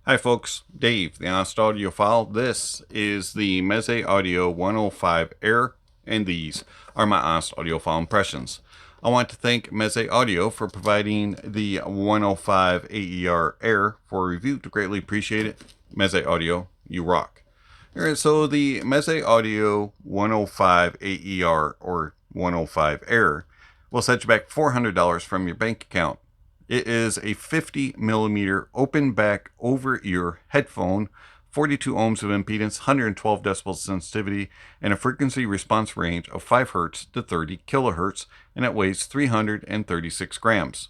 Hi folks, Dave, the Honest Audiophile. This is the Meze Audio 105 Air, and these are my Honest Audiophile impressions. I want to thank Meze Audio for providing the 105 AER Air for review. To greatly appreciate it. Meze Audio, you rock. Alright, so the Meze Audio 105 AER or 105 Air will set you back $400 from your bank account. It is a 50 millimeter open back over ear headphone, 42 ohms of impedance, 112 decibels sensitivity, and a frequency response range of 5 Hz to 30 kilohertz, and it weighs 336 grams.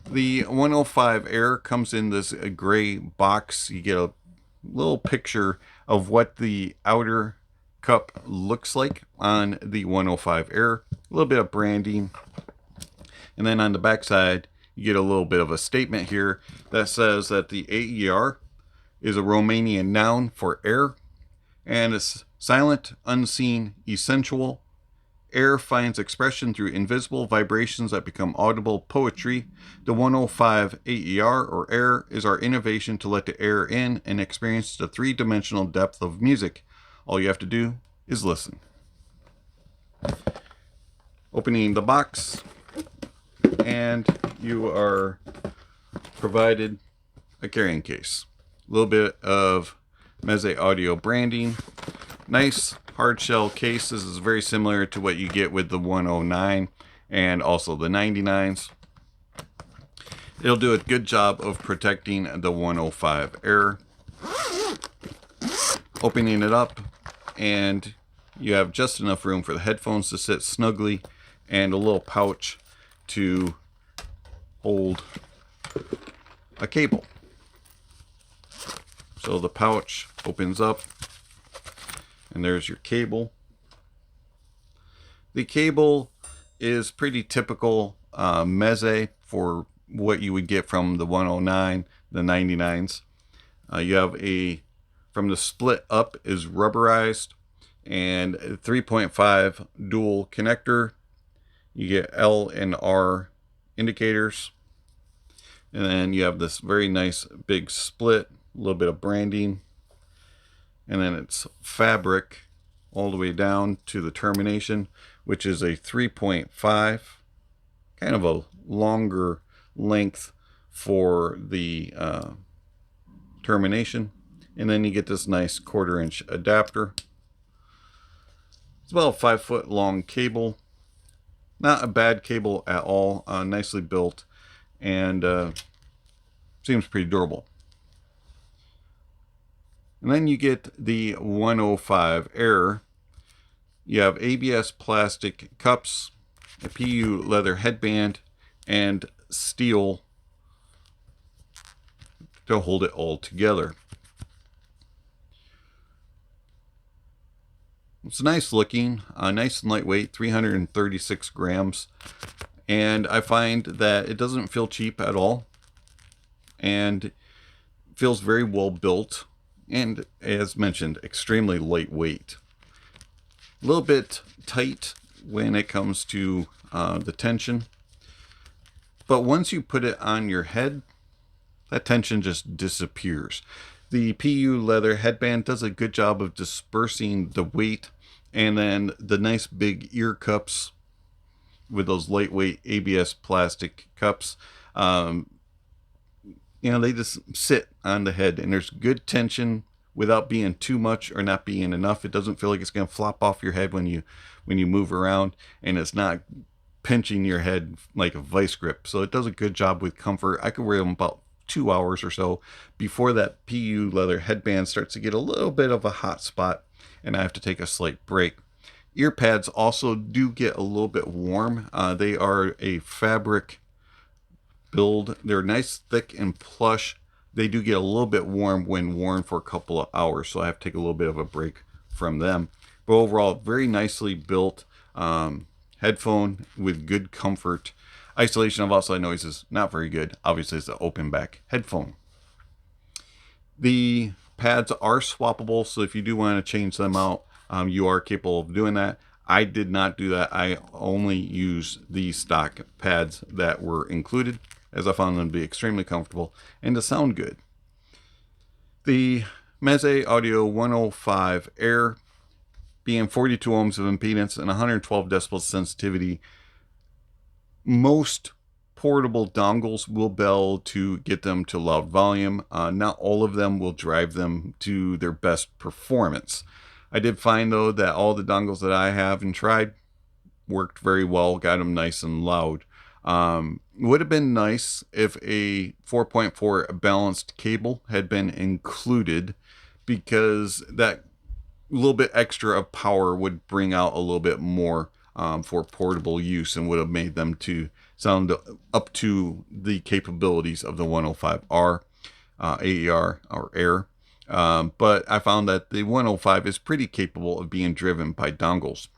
The 105 Air comes in this gray box. You get a little picture of what the outer cup looks like on the 105 Air, a little bit of branding, and then on the back side you get a little bit of a statement here that says that the AER is a Romanian noun for air, and it's silent, unseen, essential. Air finds expression through invisible vibrations that become audible poetry. The 105 AER or air is our innovation to let the air in and experience the three-dimensional depth of music. All you have to do is listen. Opening the box, and you are provided a carrying case. A little bit of Meze Audio branding. Nice hard shell case. This is very similar to what you get with the 109 and also the 99s. It'll do a good job of protecting the 105 Air. Opening it up, and you have just enough room for the headphones to sit snugly and a little pouch to hold a cable. So the pouch opens up, and there's your cable. The cable is pretty typical Meze for what you would get from the 109, the 99s. You have from the split up is rubberized, and 3.5 dual connector. You get L and R indicators, and then you have this very nice big split, a little bit of branding, and then it's fabric all the way down to the termination, which is a 3.5, kind of a longer length for the termination. And then you get this nice 1/4 inch adapter. It's about a 5-foot long cable. Not a bad cable at all, nicely built, and seems pretty durable. And then you get the 105 Air. You have ABS plastic cups, a PU leather headband, and steel to hold it all together. It's nice looking, nice and lightweight, 336 grams. And I find that it doesn't feel cheap at all, and feels very well built, and as mentioned, extremely lightweight. A little bit tight when it comes to the tension, but once you put it on your head, that tension just disappears. The PU leather headband does a good job of dispersing the weight, and then the nice big ear cups with those lightweight ABS plastic cups, they just sit on the head, and there's good tension without being too much or not being enough. It doesn't feel like it's going to flop off your head when you move around, and it's not pinching your head like a vice grip. So it does a good job with comfort. I could wear them about 2 hours or so before that PU leather headband starts to get a little bit of a hot spot and I have to take a slight break. Ear pads also do get a little bit warm. They are a fabric build. They're nice, thick, and plush. They do get a little bit warm when worn for a couple of hours, so I have to take a little bit of a break from them. But overall, very nicely built headphone with good comfort. Isolation of outside noise is not very good. Obviously, it's an open back headphone. The pads are swappable, so if you do want to change them out, you are capable of doing that. I did not do that. I only used the stock pads that were included, as I found them to be extremely comfortable and to sound good. The Meze Audio 105 Air, being 42 ohms of impedance and 112 decibels sensitivity, most portable dongles will be able to get them to loud volume. Not all of them will drive them to their best performance. I did find, though, that all the dongles that I have and tried worked very well, got them nice and loud. Would have been nice if a 4.4 balanced cable had been included, because that little bit extra of power would bring out a little bit more for portable use, and would have made them to sound up to the capabilities of the 105R AER or AIR. But I found that the 105 is pretty capable of being driven by dongles.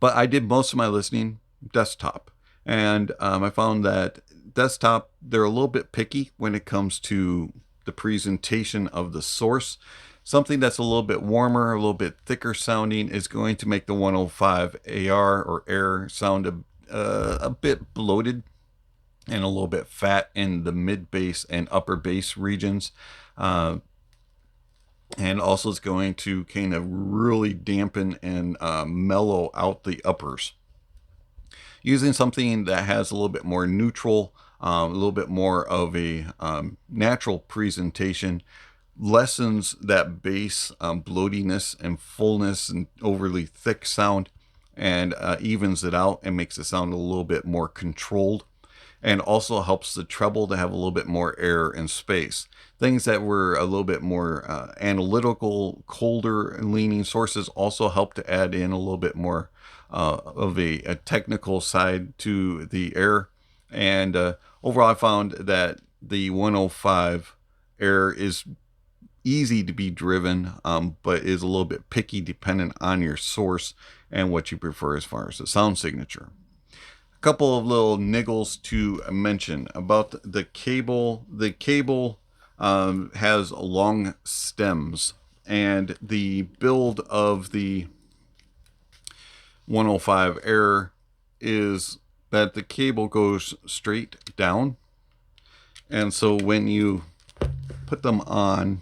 But I did most of my listening desktop, and I found that desktop, they're a little bit picky when it comes to the presentation of the source. Something that's a little bit warmer, a little bit thicker sounding is going to make the 105 AR or AIR sound a bit bloated and a little bit fat in the mid bass and upper bass regions. And also it's going to kind of really dampen and mellow out the uppers. Using something that has a little bit more neutral, a little bit more of a natural presentation, lessens that bass bloatiness and fullness and overly thick sound, and evens it out and makes it sound a little bit more controlled, and also helps the treble to have a little bit more air and space. Things that were a little bit more analytical, colder leaning sources also help to add in a little bit more of a technical side to the air. And overall, I found that the 105 air is easy to be driven, but is a little bit picky dependent on your source and what you prefer as far as the sound signature. A couple of little niggles to mention about the cable. The cable has long stems, and the build of the 105 Air is that the cable goes straight down, and so when you put them on,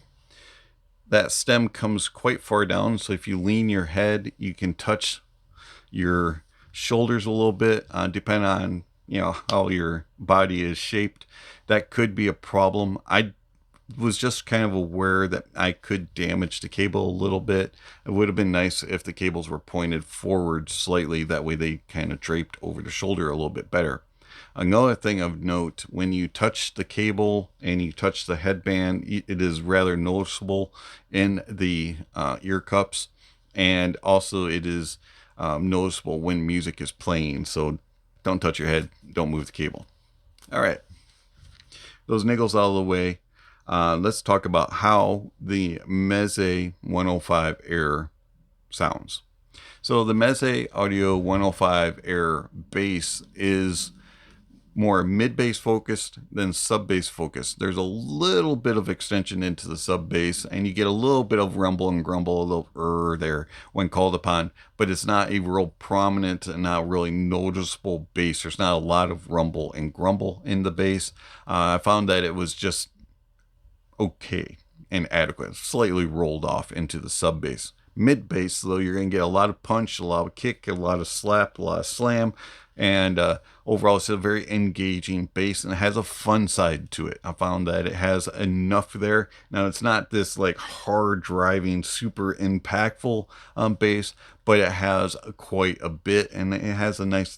that stem comes quite far down, so if you lean your head, you can touch your shoulders a little bit, depending on how your body is shaped. That could be a problem. I was just kind of aware that I could damage the cable a little bit. It would have been nice if the cables were pointed forward slightly, that way they kind of draped over the shoulder a little bit better. Another thing of note, when you touch the cable and you touch the headband, it is rather noticeable in the ear cups, and also it is noticeable when music is playing. So don't touch your head, don't move the cable. All right, those niggles out of the way. Let's talk about how the Meze 105 Air sounds. So the Meze Audio 105 Air bass is more mid-bass focused than sub-bass focused. There's a little bit of extension into the sub-bass, and you get a little bit of rumble and grumble, a little there when called upon, but it's not a real prominent and not really noticeable bass. There's not a lot of rumble and grumble in the bass. I found that it was just okay and adequate, slightly rolled off into the sub-bass. Mid-bass, though, you're going to get a lot of punch, a lot of kick, a lot of slap, a lot of slam, and overall it's a very engaging bass, and it has a fun side to it. I found that it has enough there. Now, it's not this like hard driving, super impactful bass, but it has quite a bit, and it has a nice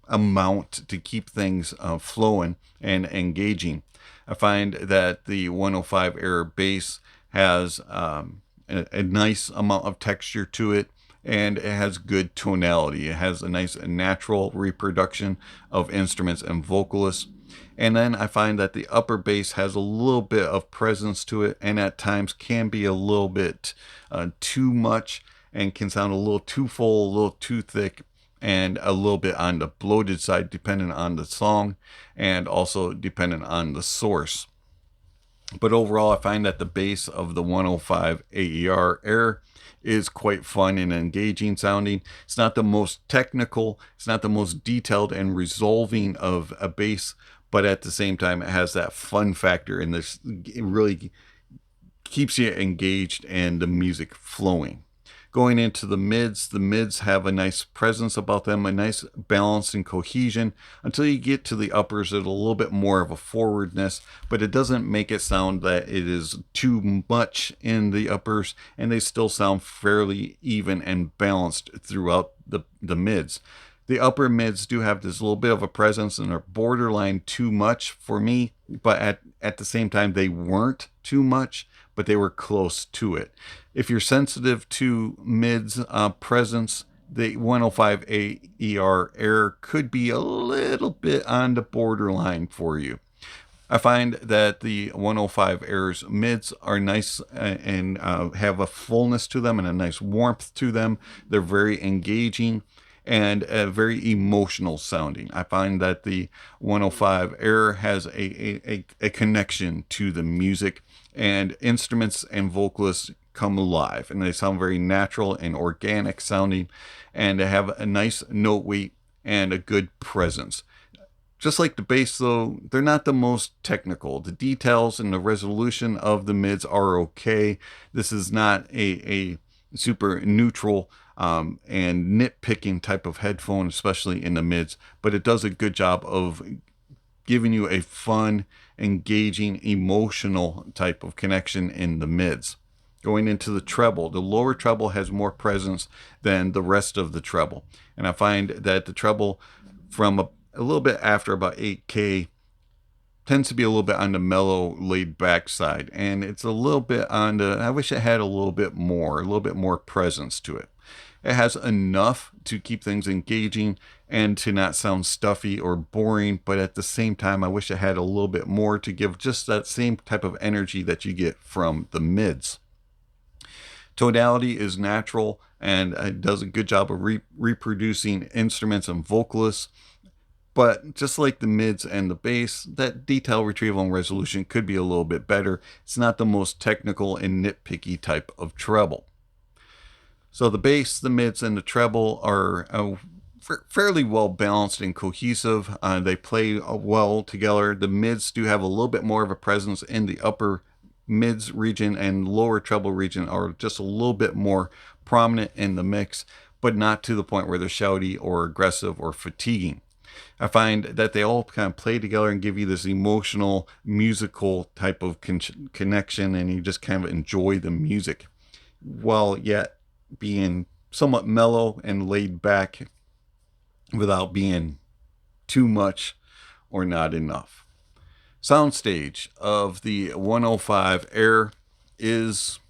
amount to keep things flowing and engaging. I find that the 105 Air bass has a nice amount of texture to it, and it has good tonality. It has a nice natural reproduction of instruments and vocalists. And then I find that the upper bass has a little bit of presence to it, and at times can be a little bit too much, and can sound a little too full, a little too thick, and a little bit on the bloated side, depending on the song and also dependent on the source. But overall, I find that the bass of the 105 AER Air is quite fun and engaging sounding. It's not the most technical, it's not the most detailed and resolving of a bass, but at the same time, it has that fun factor, and this really keeps you engaged and the music flowing. Going into the mids have a nice presence about them, a nice balance and cohesion, until you get to the uppers at a little bit more of a forwardness, but it doesn't make it sound that it is too much in the uppers, and they still sound fairly even and balanced throughout the mids. The upper mids do have this little bit of a presence and are borderline too much for me, but at the same time, they weren't too much, but they were close to it. If you're sensitive to mids presence, the 105 AER could be a little bit on the borderline for you. I find that the 105 AER's mids are nice and have a fullness to them and a nice warmth to them. They're very engaging and very emotional sounding. I find that the 105 AER has a connection to the music, and instruments and vocalists come alive, and they sound very natural and organic sounding, and they have a nice note weight and a good presence. Just like the bass, though, they're not the most technical. The details and the resolution of the mids are okay. This is not a super neutral and nitpicking type of headphone, especially in the mids, but it does a good job of giving you a fun, engaging, emotional type of connection in the mids. Going into the treble, the lower treble has more presence than the rest of the treble, and I find that the treble from a little bit after about 8K tends to be a little bit on the mellow, laid back side, and it's a little bit on the, I wish it had a little bit more presence to it. It has enough to keep things engaging and to not sound stuffy or boring, but at the same time, I wish it had a little bit more to give just that same type of energy that you get from the mids. Tonality is natural, and it does a good job of reproducing instruments and vocalists. But just like the mids and the bass, that detail retrieval and resolution could be a little bit better. It's not the most technical and nitpicky type of treble. So the bass, the mids, and the treble are fairly well balanced and cohesive. They play well together. The mids do have a little bit more of a presence in the upper mids region, and lower treble region are just a little bit more prominent in the mix, but not to the point where they're shouty or aggressive or fatiguing. I find that they all kind of play together and give you this emotional, musical type of connection, and you just kind of enjoy the music, while yet being somewhat mellow and laid back without being too much or not enough. Soundstage of the 105 AER is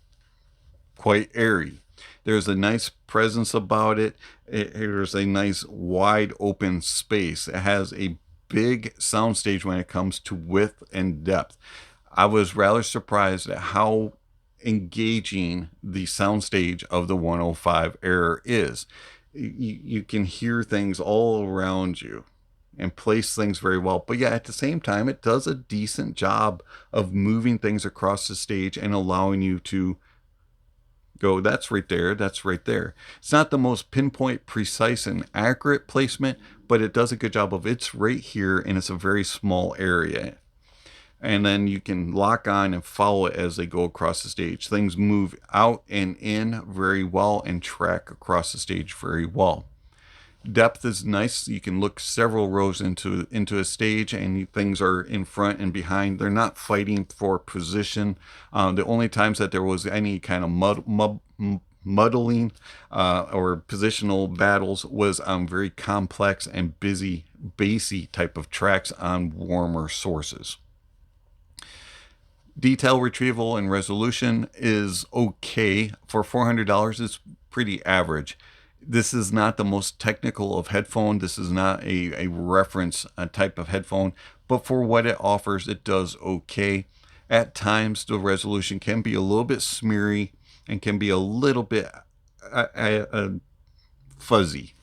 quite airy. There's a nice presence about it. There's a nice wide open space. It has a big soundstage when it comes to width and depth. I was rather surprised at how engaging the soundstage of the 105 AER is. You can hear things all around you and place things very well, but yeah, at the same time, it does a decent job of moving things across the stage and allowing you to go, that's right there, that's right there. It's not the most pinpoint, precise, and accurate placement, but it does a good job of it's right here, and it's a very small area. And then you can lock on and follow it as they go across the stage. Things move out and in very well and track across the stage very well. Depth is nice. You can look several rows into a stage, and things are in front and behind. They're not fighting for position. The only times that there was any kind of muddling or positional battles was on very complex and busy, bassy type of tracks on warmer sources. Detail retrieval and resolution is okay. For $400, it's pretty average. This is not the most technical of headphone. This is not a reference type of headphone, but for what it offers, it does okay. At times, the resolution can be a little bit smeary and can be a little bit fuzzy,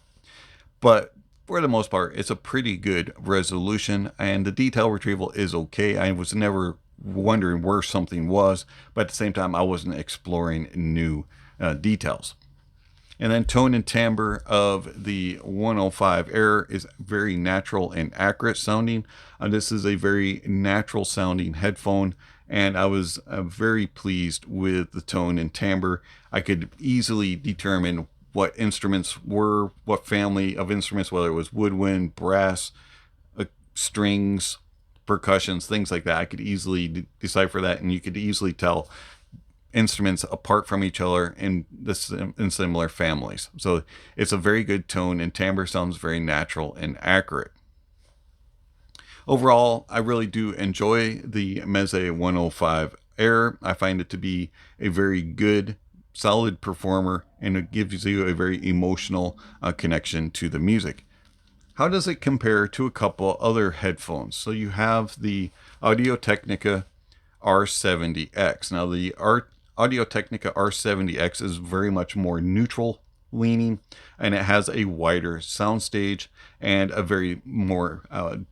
but for the most part, it's a pretty good resolution, and the detail retrieval is okay. I was never wondering where something was, but at the same time, I wasn't exploring new details. And then tone and timbre of the 105 AER is very natural and accurate sounding. This is a very natural sounding headphone, and I was very pleased with the tone and timbre. I could easily determine what instruments were, what family of instruments, whether it was woodwind, brass, strings, percussions, things like that. I could easily decipher that, and you could easily tell instruments apart from each other in similar families. So it's a very good tone, and timbre sounds very natural and accurate. Overall, I really do enjoy the Meze 105 Air. I find it to be a very good, solid performer, and it gives you a very emotional connection to the music. How does it compare to a couple other headphones? So you have the Audio-Technica R70X. Now the Audio-Technica R70X is very much more neutral leaning, and it has a wider soundstage and a very more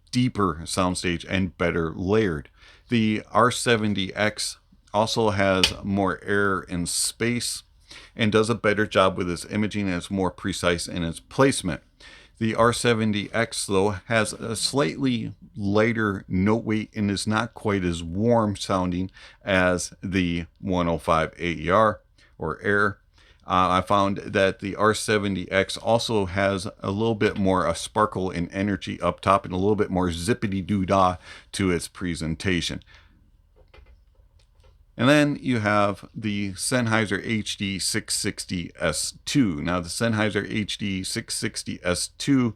deeper soundstage and better layered. The R70X also has more air and space and does a better job with its imaging, and it's more precise in its placement. The R70X, though, has a slightly lighter note weight and is not quite as warm sounding as the 105 AER or Air. I found that the R70X also has a little bit more a sparkle and energy up top, and a little bit more zippity-doo-dah to its presentation. And then you have the Sennheiser HD660s2. Now the Sennheiser HD660s2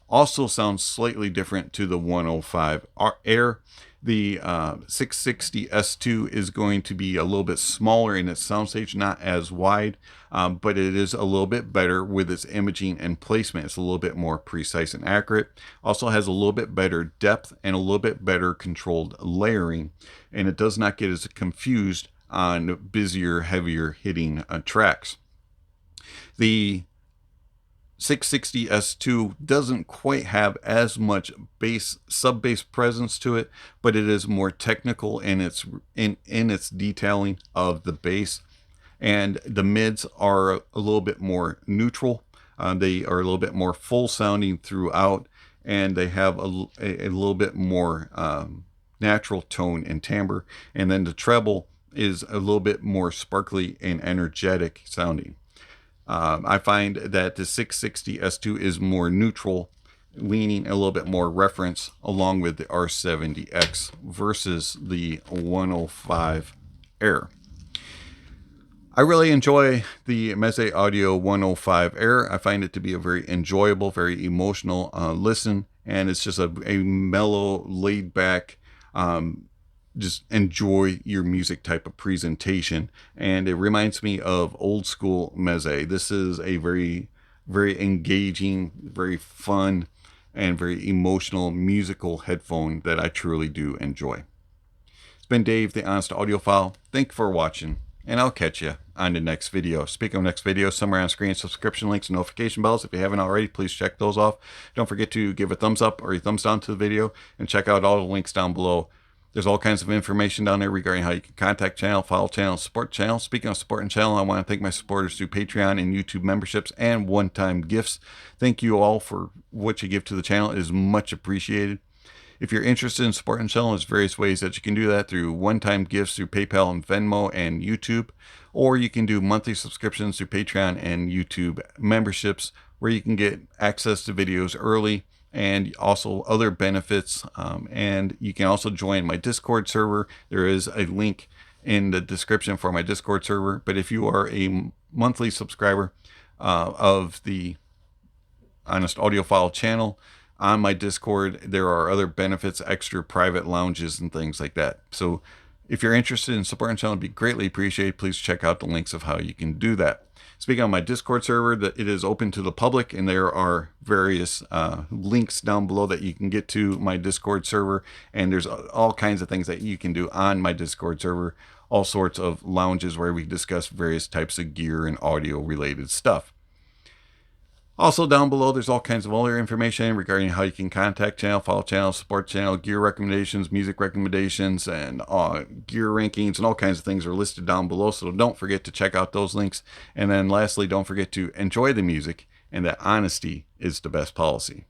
also sounds slightly different to the 105 Air. The 660s2 is going to be a little bit smaller in its soundstage, not as wide, but it is a little bit better with its imaging and placement. It's a little bit more precise and accurate. Also has a little bit better depth and a little bit better controlled layering, and it does not get as confused on busier, heavier hitting tracks. The 660s2 doesn't quite have as much bass, sub-bass presence to it, but it is more technical in its detailing of the bass, and the mids are a little bit more neutral. They are a little bit more full sounding throughout, and they have a little bit more natural tone and timbre. And then the treble is a little bit more sparkly and energetic sounding. I find that the 660s2 is more neutral, leaning a little bit more reference, along with the R70X versus the 105 Air. I really enjoy the Meze Audio 105 Air. I find it to be a very enjoyable, very emotional listen, and it's just a mellow, laid back, just enjoy your music type of presentation. And it reminds me of old school Meze. This is a very, very engaging, very fun, and very emotional musical headphone that I truly do enjoy. It's been Dave, the Honest Audiophile. Thank you for watching, and I'll catch you on the next video. Speaking of next video, somewhere on screen, subscription links and notification bells. If you haven't already, please check those off. Don't forget to give a thumbs up or a thumbs down to the video, and check out all the links down below. There's all kinds of information down there regarding how you can contact channel, follow channel, support channel. Speaking of supporting channel, I want to thank my supporters through Patreon and YouTube memberships and one-time gifts. Thank you all for what you give to the channel. It is much appreciated. If you're interested in supporting the channel, there's various ways that you can do that through one-time gifts through PayPal and Venmo and YouTube, or you can do monthly subscriptions through Patreon and YouTube memberships, where you can get access to videos early and also other benefits. And you can also join my Discord server. There is a link in the description for my Discord server. But if you are a monthly subscriber of the Honest Audiophile channel, on my Discord, there are other benefits, extra private lounges and things like that. So if you're interested in supporting the channel, it'd be greatly appreciated. Please check out the links of how you can do that. Speaking of my Discord server, that it is open to the public, and there are various links down below that you can get to my Discord server, and there's all kinds of things that you can do on my Discord server, all sorts of lounges where we discuss various types of gear and audio related stuff. Also down below, there's all kinds of other information regarding how you can contact channel, follow channel, support channel, gear recommendations, music recommendations, and gear rankings, and all kinds of things are listed down below. So don't forget to check out those links. And then lastly, don't forget to enjoy the music, and that honesty is the best policy.